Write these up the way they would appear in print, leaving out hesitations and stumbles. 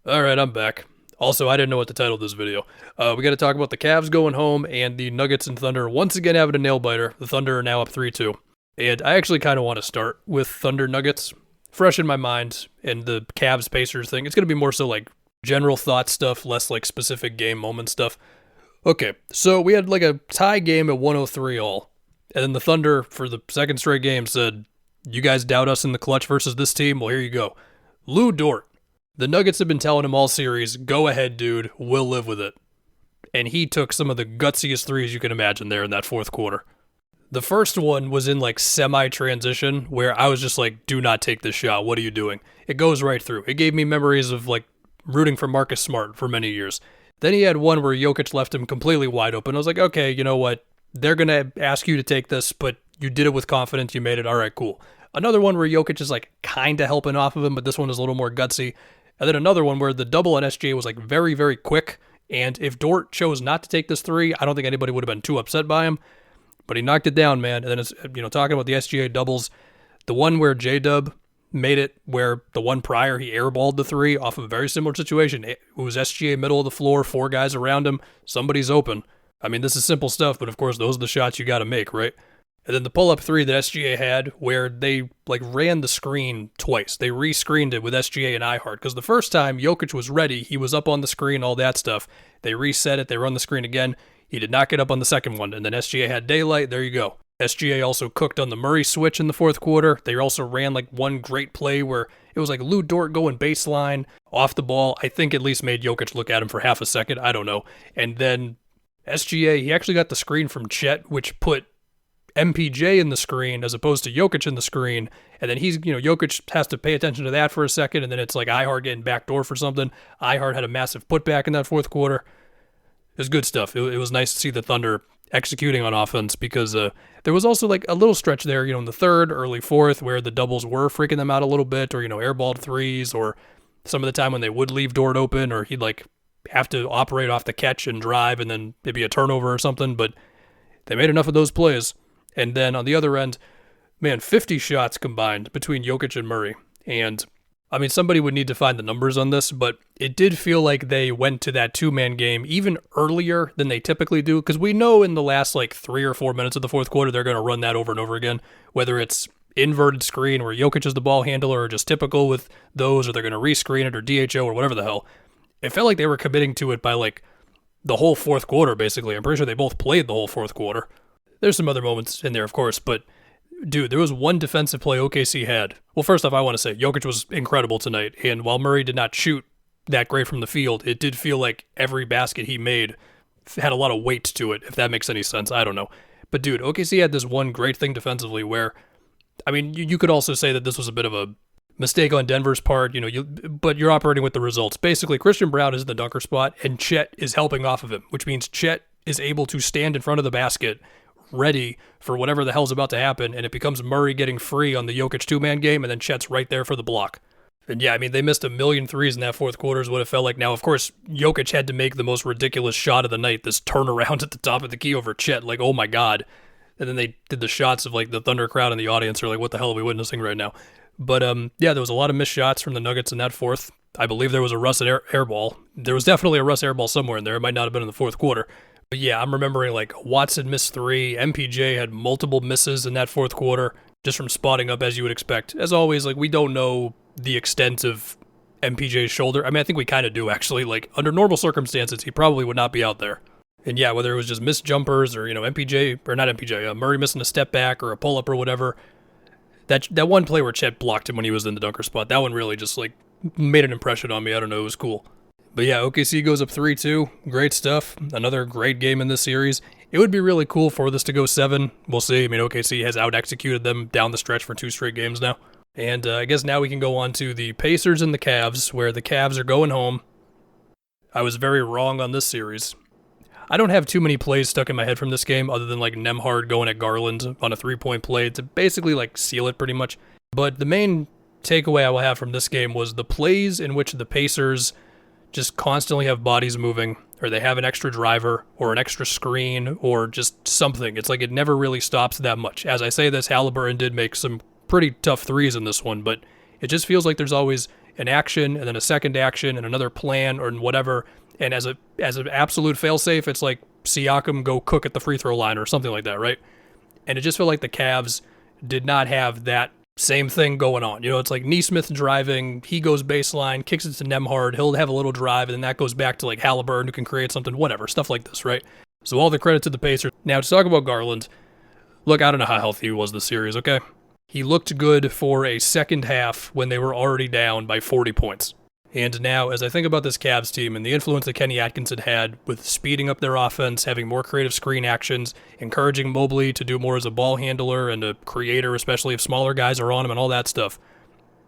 Alright, I'm back. Also, I didn't know what to title this video. We gotta talk about the Cavs going home and the Nuggets and Thunder once again having a nail biter. The Thunder are now up 3-2. And I actually kind of want to start with Thunder Nuggets. Fresh in my mind, and the Cavs Pacers thing. It's gonna be more so like general thought stuff, less like specific game moment stuff. Okay, so we had like a tie game at 103 all. And then the Thunder, for the second straight game, said, "You guys doubt us in the clutch versus this team? Well, here you go." Lou Dort. The Nuggets have been telling him all series, "Go ahead, dude, we'll live with it." And he took some of the gutsiest threes you can imagine there in that fourth quarter. The first one was in like semi-transition where I was just like, "Do not take this shot. What are you doing?" It goes right through. It gave me memories of like rooting for Marcus Smart for many years. Then he had one where Jokic left him completely wide open. I was like, okay, you know what? They're going to ask you to take this, but you did it with confidence. You made it. All right, cool. Another one where Jokic is like kind of helping off of him, but this one is a little more gutsy. And then another one where the double on SGA was like very, very quick. And if Dort chose not to take this three, I don't think anybody would have been too upset by him. But he knocked it down, man. And then it's, talking about the SGA doubles, the one where J-Dub made it where the one prior he airballed the three off of a very similar situation. It was SGA middle of the floor, four guys around him, somebody's open. I mean, this is simple stuff, but of course those are the shots you got to make, right? And then the pull-up three that SGA had where they like ran the screen twice. They re-screened it with SGA and iHeart because the first time Jokic was ready, he was up on the screen, all that stuff. They reset it, they run the screen again. He did not get up on the second one, and then SGA had daylight, there you go. SGA also cooked on the Murray switch in the fourth quarter. They also ran like one great play where it was like Lou Dort going baseline off the ball. I think at least made Jokic look at him for half a second. I don't know. And then SGA, he actually got the screen from Chet, which put MPJ in the screen as opposed to Jokic in the screen. And then Jokic has to pay attention to that for a second. And then it's like iHeart getting backdoor for something. iHeart had a massive putback in that fourth quarter. It was good stuff. It was nice to see the Thunder executing on offense because there was also like a little stretch there, in the third, early fourth, where the doubles were freaking them out a little bit, or, airballed threes, or some of the time when they would leave Dort open, or he'd like have to operate off the catch and drive and then maybe a turnover or something. But they made enough of those plays. And then on the other end, man, 50 shots combined between Jokic and Murray. And I mean, somebody would need to find the numbers on this, but it did feel like they went to that two-man game even earlier than they typically do, because we know in the last like 3 or 4 minutes of the fourth quarter, they're going to run that over and over again, whether it's inverted screen where Jokic is the ball handler or just typical with those, or they're going to rescreen it or DHO or whatever the hell. It felt like they were committing to it by like the whole fourth quarter, basically. I'm pretty sure they both played the whole fourth quarter. There's some other moments in there, of course, but dude, there was one defensive play OKC had. Well, first off, I want to say Jokic was incredible tonight, and while Murray did not shoot that great from the field, it did feel like every basket he made had a lot of weight to it, if that makes any sense. I don't know. But dude, OKC had this one great thing defensively where, I mean, you could also say that this was a bit of a mistake on Denver's part, but you're operating with the results. Basically, Christian Brown is in the dunker spot, and Chet is helping off of him, which means Chet is able to stand in front of the basket ready for whatever the hell's about to happen, and it becomes Murray getting free on the Jokic two-man game, and then Chet's right there for the block. And yeah, I mean, they missed a million threes in that fourth quarter is what it felt like. Now, of course, Jokic had to make the most ridiculous shot of the night, this turnaround at the top of the key over Chet, like, oh my god. And then they did the shots of like the Thunder crowd in the audience are like, what the hell are we witnessing right now? But yeah, there was a lot of missed shots from the Nuggets in that fourth. I believe there was a Russ airball. There was definitely a Russ airball somewhere in there. It might not have been in the fourth quarter. But yeah, I'm remembering like Watson missed 3, MPJ had multiple misses in that fourth quarter, just from spotting up as you would expect. As always, like we don't know the extent of MPJ's shoulder. I mean, I think we kind of do actually. Like under normal circumstances, he probably would not be out there. And yeah, whether it was just missed jumpers or, Murray missing a step back or a pull-up or whatever, that one play where Chet blocked him when he was in the dunker spot, that one really just like made an impression on me. I don't know, it was cool. But yeah, OKC goes up 3-2. Great stuff. Another great game in this series. It would be really cool for this to go 7. We'll see. I mean, OKC has out-executed them down the stretch for 2 straight games now. And I guess now we can go on to the Pacers and the Cavs, where the Cavs are going home. I was very wrong on this series. I don't have too many plays stuck in my head from this game, other than like Nembhard going at Garland on a 3-point play to basically like seal it pretty much. But the main takeaway I will have from this game was the plays in which the Pacers just constantly have bodies moving, or they have an extra driver, or an extra screen, or just something. It's like it never really stops that much. As I say this, Halliburton did make some pretty tough threes in this one, but it just feels like there's always an action and then a second action and another plan or whatever. And as an absolute failsafe, it's like Siakam go cook at the free throw line or something like that, right? And it just felt like the Cavs did not have that same thing going on. You know, it's like Nesmith driving, he goes baseline, kicks it to Nembhard, he'll have a little drive, and then that goes back to like Halliburton, who can create something, whatever, stuff like this, right? So all the credit to the Pacers. Now to talk about Garland, look, I don't know how healthy he was this series, okay? He looked good for a second half when they were already down by 40 points. And now, as I think about this Cavs team and the influence that Kenny Atkinson had with speeding up their offense, having more creative screen actions, encouraging Mobley to do more as a ball handler and a creator, especially if smaller guys are on him and all that stuff,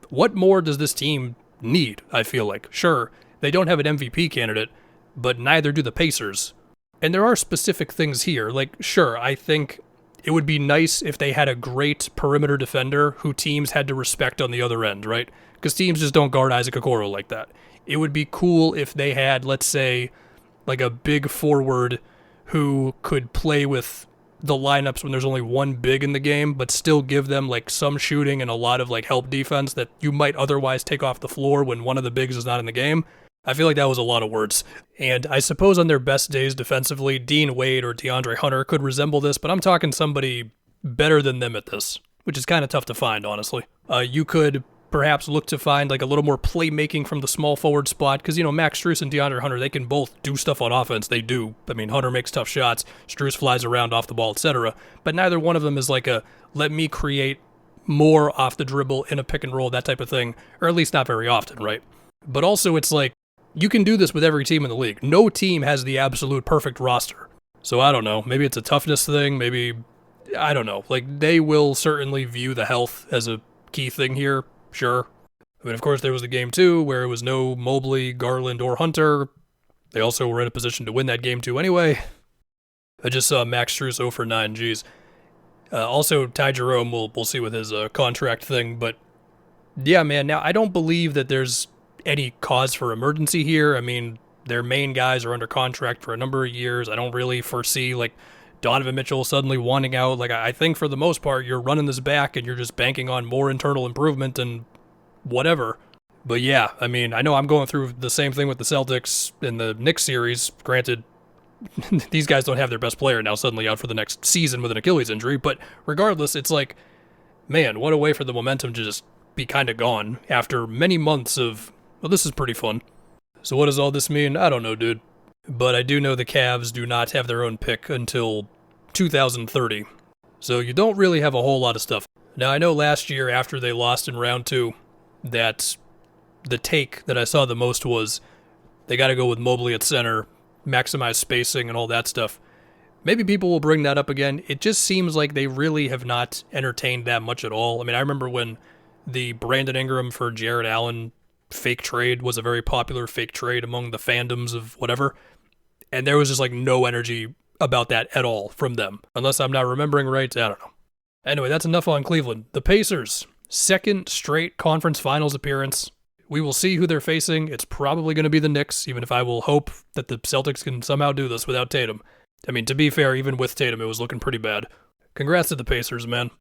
what more does this team need, I feel like? Sure, they don't have an MVP candidate, but neither do the Pacers. And there are specific things here. Like, sure, I think it would be nice if they had a great perimeter defender who teams had to respect on the other end, right? Because teams just don't guard Isaac Okoro like that. It would be cool if they had, let's say, like a big forward who could play with the lineups when there's only one big in the game, but still give them like some shooting and a lot of like help defense that you might otherwise take off the floor when one of the bigs is not in the game. I feel like that was a lot of words. And I suppose on their best days defensively, Dean Wade or DeAndre Hunter could resemble this, but I'm talking somebody better than them at this, which is kind of tough to find, honestly. You could perhaps look to find like a little more playmaking from the small forward spot, because, you know, Max Strus and DeAndre Hunter, they can both do stuff on offense. They do. I mean, Hunter makes tough shots, Strus flies around off the ball, etc. But neither one of them is like a, let me create more off the dribble in a pick and roll, that type of thing, or at least not very often, right? But also it's like, you can do this with every team in the league. No team has the absolute perfect roster. So I don't know, maybe it's a toughness thing, maybe, I don't know. Like, they will certainly view the health as a key thing here, sure. I mean, of course, there was the game 2 where it was no Mobley, Garland, or Hunter. They also were in a position to win that game 2 anyway. I just saw Max Strus 0 for 9, geez. Also, Ty Jerome, we'll see with his contract thing, but yeah, man, now I don't believe that there's any cause for emergency here. I mean, their main guys are under contract for a number of years. I don't really foresee like Donovan Mitchell suddenly wanting out. Like, I think for the most part, you're running this back and you're just banking on more internal improvement and whatever. But yeah, I mean, I know I'm going through the same thing with the Celtics in the Knicks series. Granted, these guys don't have their best player now suddenly out for the next season with an Achilles injury. But regardless, it's like, man, what a way for the momentum to just be kind of gone after many months of, well, this is pretty fun. So what does all this mean? I don't know, dude. But I do know the Cavs do not have their own pick until 2030. So you don't really have a whole lot of stuff. Now, I know last year after they lost in round 2, that the take that I saw the most was they got to go with Mobley at center, maximize spacing and all that stuff. Maybe people will bring that up again. It just seems like they really have not entertained that much at all. I mean, I remember when the Brandon Ingram for Jared Allen fake trade was a very popular fake trade among the fandoms of whatever, and there was just like no energy about that at all from them, unless I'm not remembering right. I don't know. Anyway, that's enough on Cleveland. The Pacers, second straight conference finals appearance. We will see who they're facing. It's probably going to be the Knicks, even if I will hope that the Celtics can somehow do this without Tatum. I mean, to be fair, even with Tatum, it was looking pretty bad. Congrats to the Pacers, man.